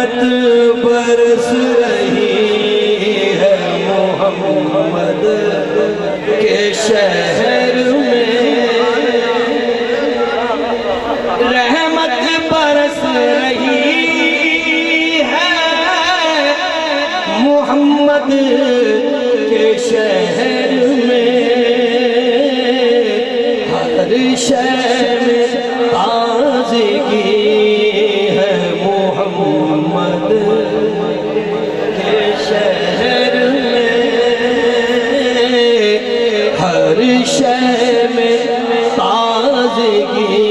رحمت برس رہی ہے محمد کے شہر میں، رحمت برس رہی ہے محمد کے شہر میں، ہر شے میں تازگی ہے محمد کے شہر میں، ہر شے میں تازگی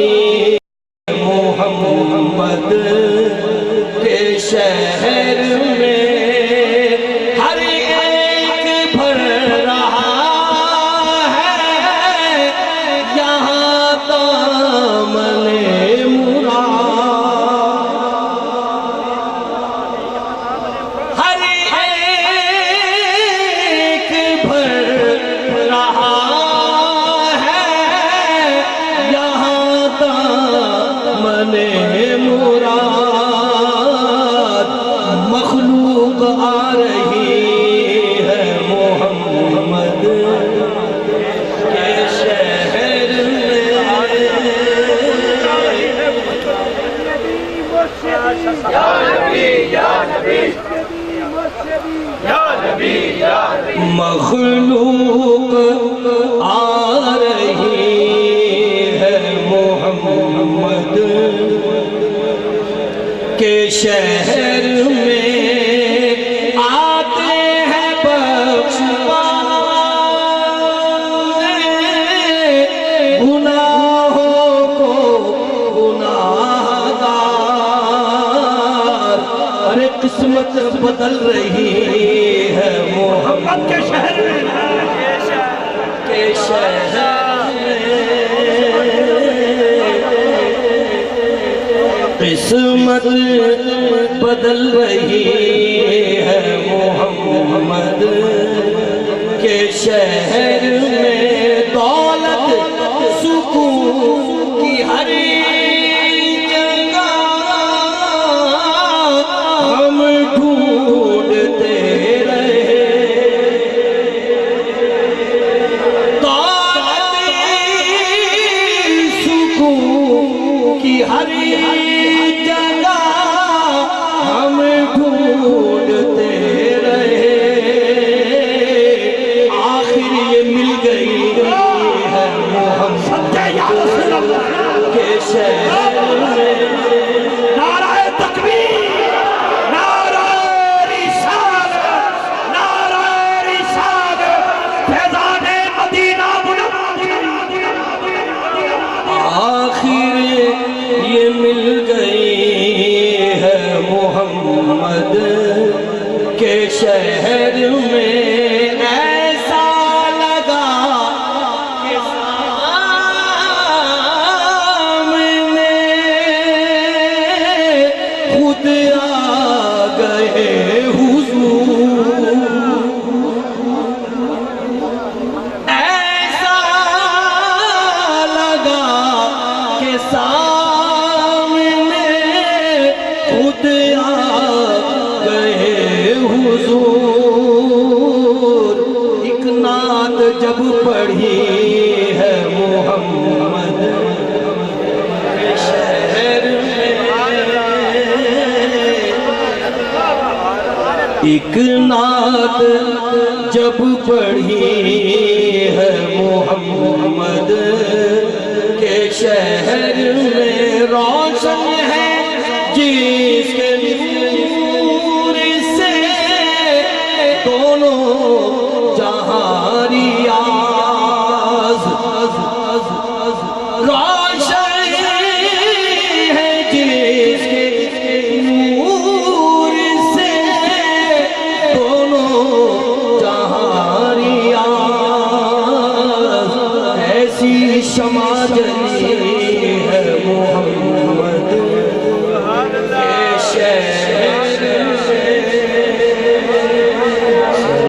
محمد کے شہر میں، ہر ایک بھر رہا ہے یہاں دامن مراد، ہر ایک بھر رہا ہے یہاں دامن مراد، مخلوق آ رہی ہے محمد کے شہر میں، مخلوق آ رہی ہے محمد کے شہر میں، آتے ہیں بخشوانے گناہوں کو گناہگار، ارے قسمت بدل رہی ہے محمد کے شہر میں، کے شہر قسمت بدل رہی ہے محمد کے شہر میں، دولت سکون کی ہر جگہ ہم ڈھونڈتے رہے، دولت سکون کی ہر جگہ ہم ڈھونڈتے رہے، آخر یہ مل گئی ہے محمد کے شہر میں، نعرہ تکبیر، نعرہ رسالت، نعرہ رسالت، فیضان مدینہ منورہ، آخر یہ مل گئی ہے محمد کے شہر میں، ایسا لگا کہ سامنے خود آ گئے حضور، ایسا لگا کہ سامنے خود آ گئے حضور، ایک نعت جب پڑھی ہے محمد کے شہر میں، ایک نعت جب پڑھی ہے محمد کے شہر میں، روشن ہے جس کے نور سے دونوں جہاں ریاض، روشن ہے جس کے نور سے دونوں جہاں ریاض، ایسی شمع جلی